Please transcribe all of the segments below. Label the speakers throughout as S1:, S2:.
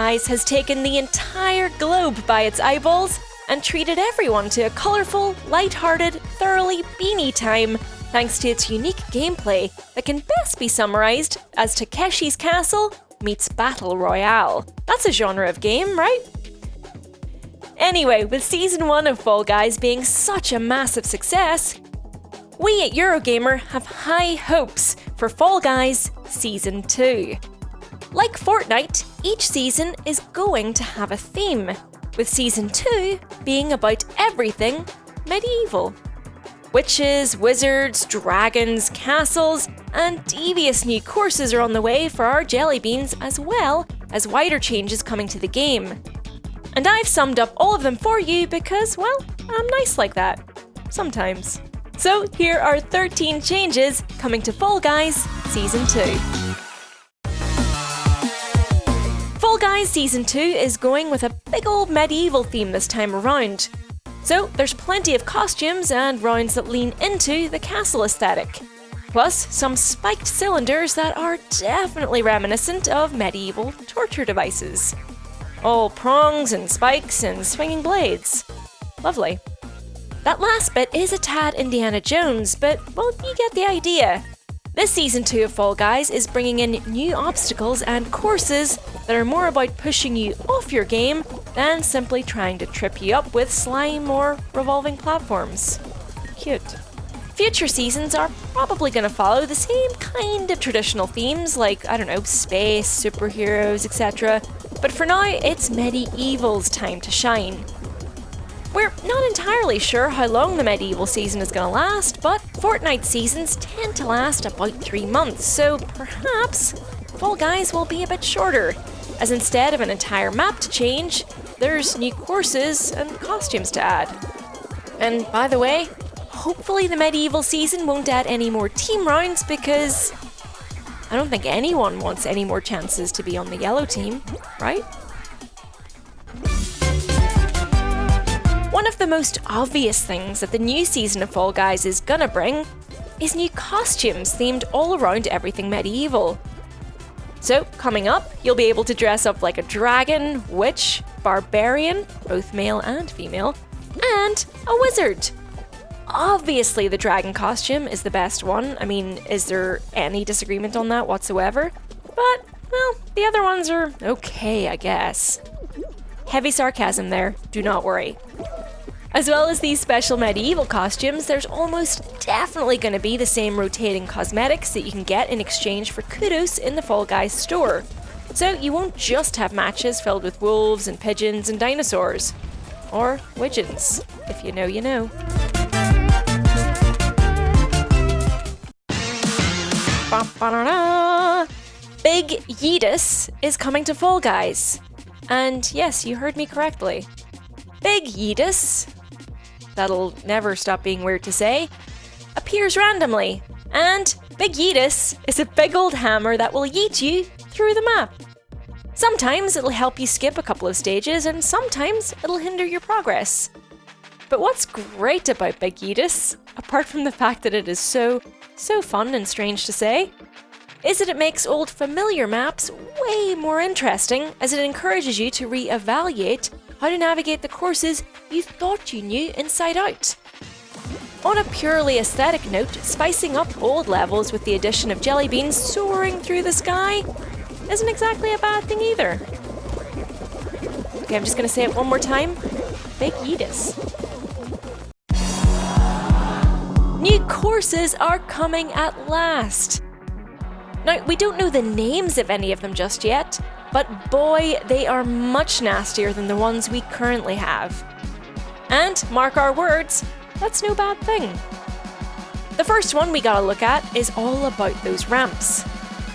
S1: Guys has taken the entire globe by its eyeballs and treated everyone to a colourful, light-hearted, thoroughly beanie time, thanks to its unique gameplay that can best be summarised as Takeshi's Castle meets Battle Royale. That's a genre of game, right? Anyway, with Season 1 of Fall Guys being such a massive success, we at Eurogamer have high hopes for Fall Guys Season 2. Like Fortnite, each season is going to have a theme, with Season 2 being about everything medieval. Witches, wizards, dragons, castles, and devious new courses are on the way for our jelly beans, as well as wider changes coming to the game. And I've summed up all of them for you because, well, I'm nice like that. Sometimes. So here are 13 changes coming to Fall Guys Season 2. Fall Guys Season 2 is going with a big old medieval theme this time around. So there's plenty of costumes and rounds that lean into the castle aesthetic. Plus some spiked cylinders that are definitely reminiscent of medieval torture devices. All prongs and spikes and swinging blades. Lovely. That last bit is a tad Indiana Jones, but, well, you get the idea. This Season 2 of Fall Guys is bringing in new obstacles and courses that are more about pushing you off your game than simply trying to trip you up with slime or revolving platforms. Cute. Future seasons are probably going to follow the same kind of traditional themes like, I don't know, space, superheroes, etc. But for now, it's medieval's time to shine. We're not entirely sure how long the medieval season is going to last, but Fortnite seasons tend to last about 3 months, so perhaps Fall Guys will be a bit shorter, as instead of an entire map to change, there's new courses and costumes to add. And by the way, hopefully the medieval season won't add any more team rounds because I don't think anyone wants any more chances to be on the yellow team, right? One of the most obvious things that the new season of Fall Guys is gonna bring is new costumes themed all around everything medieval. So, coming up, you'll be able to dress up like a dragon, witch, barbarian, both male and female, and a wizard. Obviously, the dragon costume is the best one. I mean, is there any disagreement on that whatsoever? But, well, the other ones are okay, I guess. Heavy sarcasm there, do not worry. As well as these special medieval costumes, there's almost definitely going to be the same rotating cosmetics that you can get in exchange for kudos in the Fall Guys store. So you won't just have matches filled with wolves and pigeons and dinosaurs. Or widgeons. If you know, you know. Ba-ba-da-da! Big Yids is coming to Fall Guys. And yes, you heard me correctly. Big Yids, that'll never stop being weird to say, appears randomly. And Big Yids is a big old hammer that will yeet you through the map. Sometimes it'll help you skip a couple of stages, and sometimes it'll hinder your progress. But what's great about Big Yids, apart from the fact that it is so fun and strange to say, is that it makes old familiar maps way more interesting as it encourages you to re-evaluate how to navigate the courses you thought you knew inside out. On a purely aesthetic note, spicing up old levels with the addition of jelly beans soaring through the sky isn't exactly a bad thing either. Okay, I'm just going to say it one more time. Big Yids. New courses are coming at last. Now, we don't know the names of any of them just yet, but boy, they are much nastier than the ones we currently have. And, mark our words, that's no bad thing. The first one we gotta look at is all about those ramps.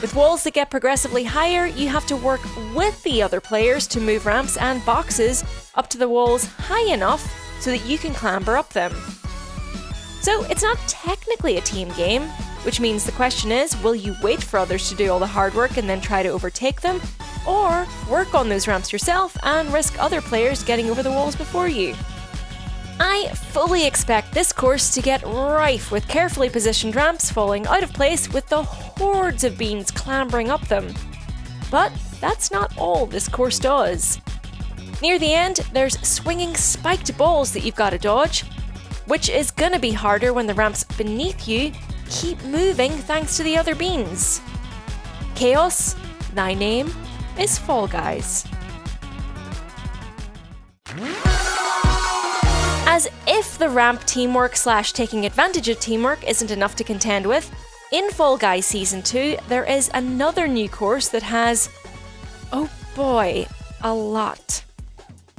S1: With walls that get progressively higher, you have to work with the other players to move ramps and boxes up to the walls high enough so that you can clamber up them. So it's not technically a team game, which means the question is, will you wait for others to do all the hard work and then try to overtake them, or work on those ramps yourself and risk other players getting over the walls before you? I fully expect this course to get rife with carefully positioned ramps falling out of place with the hordes of beans clambering up them. But that's not all this course does. Near the end, there's swinging spiked balls that you've got to dodge, which is gonna be harder when the ramps beneath you keep moving thanks to the other beans. Chaos, thy name is Fall Guys. As if the ramp teamwork / taking advantage of teamwork isn't enough to contend with, in Fall Guys Season 2 there is another new course that has, oh boy, a lot.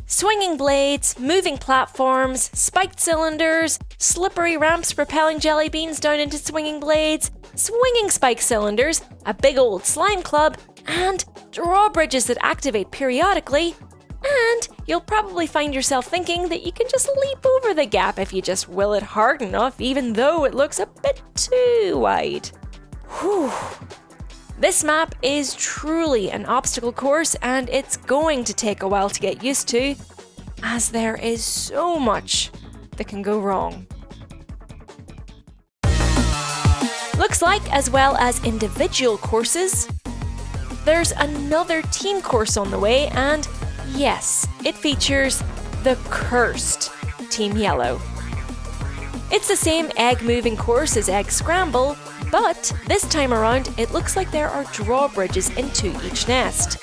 S1: Swinging blades, moving platforms, spiked cylinders, slippery ramps propelling jelly beans down into swinging blades, swinging spike cylinders, a big old slime club, and drawbridges that activate periodically. And you'll probably find yourself thinking that you can just leap over the gap if you just will it hard enough, even though it looks a bit too wide. Whew. This map is truly an obstacle course, and it's going to take a while to get used to, as there is so much that can go wrong. Looks like, as well as individual courses, there's another team course on the way, and yes, it features the cursed Team Yellow. It's the same egg-moving course as Egg Scramble, but this time around it looks like there are drawbridges into each nest,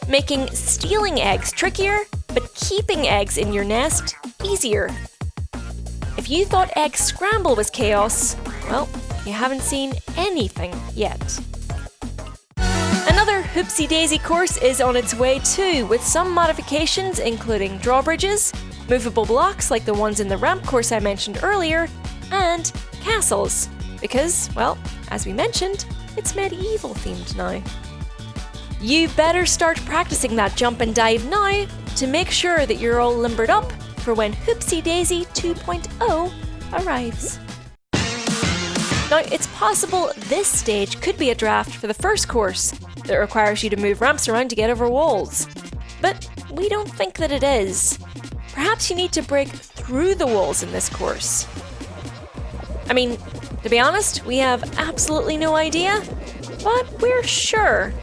S1: making stealing eggs trickier, but keeping eggs in your nest easier. If you thought Egg Scramble was chaos, well, you haven't seen anything yet. Another Hoopsy Daisy course is on its way too, with some modifications including drawbridges, movable blocks like the ones in the ramp course I mentioned earlier, and castles, because, well, as we mentioned, it's medieval themed now. You better start practicing that jump and dive now to make sure that you're all limbered up for when Hoopsy Daisy 2.0 arrives. Now, it's possible this stage could be a draft for the first course that requires you to move ramps around to get over walls, but we don't think that it is. Perhaps you need to break through the walls in this course. I mean, to be honest, we have absolutely no idea, but we're sure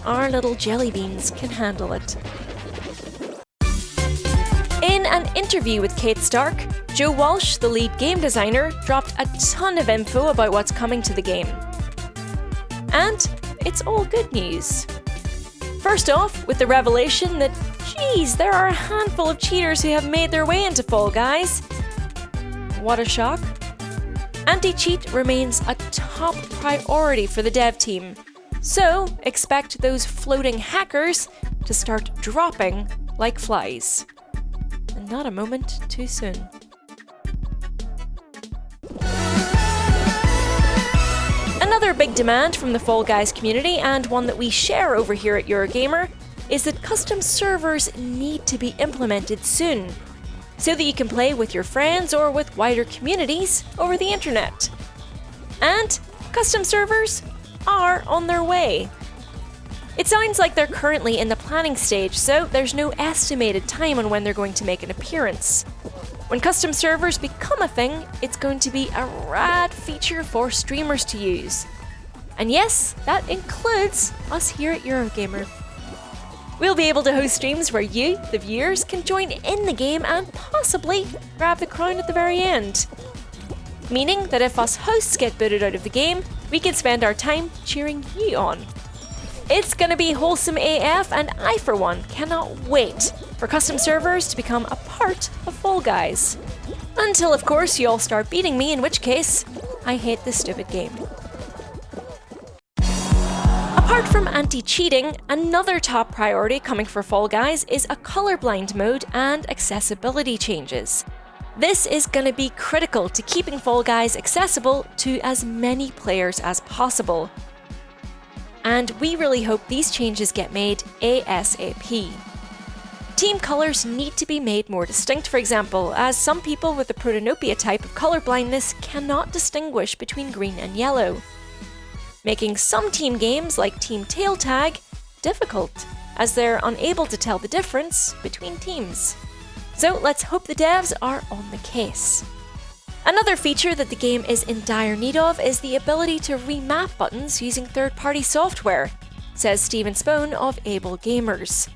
S1: our little jelly beans can handle it. In an interview with Kate Stark, Joe Walsh, the lead game designer, dropped a ton of info about what's coming to the game. And it's all good news. First off, with the revelation that, geez, there are a handful of cheaters who have made their way into Fall Guys. What a shock. Anti-cheat remains a top priority for the dev team, so expect those floating hackers to start dropping like flies. And not a moment too soon. Another big demand from the Fall Guys community, and one that we share over here at Eurogamer, is that custom servers need to be implemented soon, so that you can play with your friends or with wider communities over the internet. And custom servers are on their way. It sounds like they're currently in the planning stage, so there's no estimated time on when they're going to make an appearance. When custom servers become a thing, it's going to be a rad feature for streamers to use. And yes, that includes us here at Eurogamer. We'll be able to host streams where you, the viewers, can join in the game and possibly grab the crown at the very end. Meaning that if us hosts get booted out of the game, we can spend our time cheering you on. It's gonna be wholesome AF, and I, for one, cannot wait for custom servers to become a part of Fall Guys. Until, of course, you all start beating me, in which case, I hate this stupid game. Apart from anti-cheating, another top priority coming for Fall Guys is a colorblind mode and accessibility changes. This is going to be critical to keeping Fall Guys accessible to as many players as possible. And we really hope these changes get made ASAP. Team colours need to be made more distinct, for example, as some people with the protanopia type of colour blindness cannot distinguish between green and yellow, making some team games, like Team Tail Tag, difficult, as they're unable to tell the difference between teams. So let's hope the devs are on the case. Another feature that the game is in dire need of is the ability to remap buttons using third-party software, says Stephen Spohn of Able Gamers.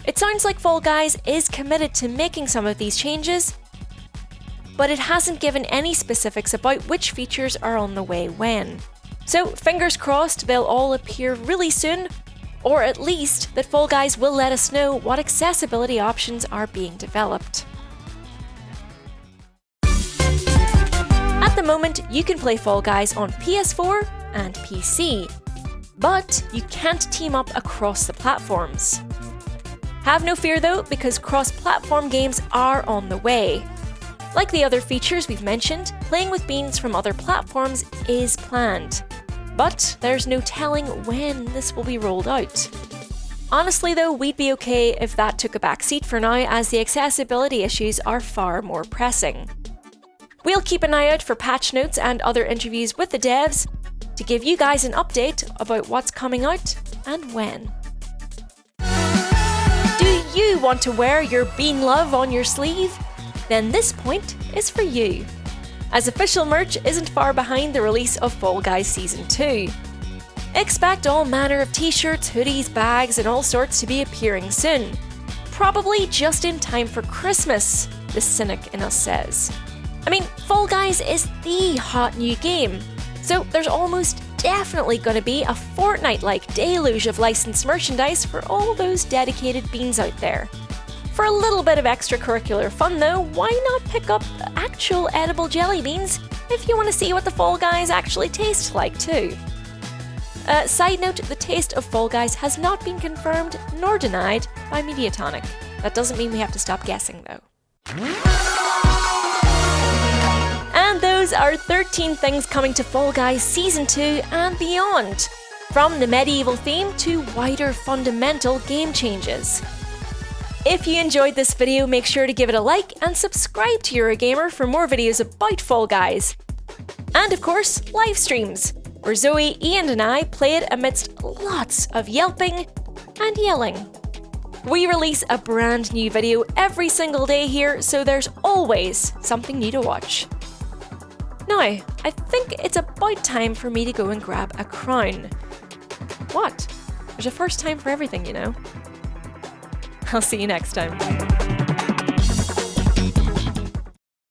S1: It sounds like Fall Guys is committed to making some of these changes, but it hasn't given any specifics about which features are on the way when. So fingers crossed they'll all appear really soon, or at least that Fall Guys will let us know what accessibility options are being developed. At the moment, you can play Fall Guys on PS4 and PC, but you can't team up across the platforms. Have no fear though, because cross-platform games are on the way. Like the other features we've mentioned, playing with beans from other platforms is planned, but there's no telling when this will be rolled out. Honestly though, we'd be okay if that took a backseat for now, as the accessibility issues are far more pressing. We'll keep an eye out for patch notes and other interviews with the devs to give you guys an update about what's coming out and when. Do you want to wear your bean love on your sleeve? Then this point is for you, as official merch isn't far behind the release of Fall Guys Season 2. Expect all manner of t-shirts, hoodies, bags and all sorts to be appearing soon. Probably just in time for Christmas, the cynic in us says. I mean, Fall Guys is the hot new game, so there's almost definitely going to be a Fortnite-like deluge of licensed merchandise for all those dedicated beans out there. For a little bit of extracurricular fun though, why not pick up actual edible jelly beans if you want to see what the Fall Guys actually taste like too? Side note, the taste of Fall Guys has not been confirmed nor denied by Mediatonic. That doesn't mean we have to stop guessing though. And those are 13 things coming to Fall Guys Season 2 and beyond, from the medieval theme to wider fundamental game changes. If you enjoyed this video, make sure to give it a like and subscribe to Eurogamer for more videos about Fall Guys. And of course, live streams, where Zoe, Ian and I play it amidst lots of yelping and yelling. We release a brand new video every single day here, so there's always something new to watch. Now, I think it's about time for me to go and grab a crown. What? There's a first time for everything, you know. I'll see you next time.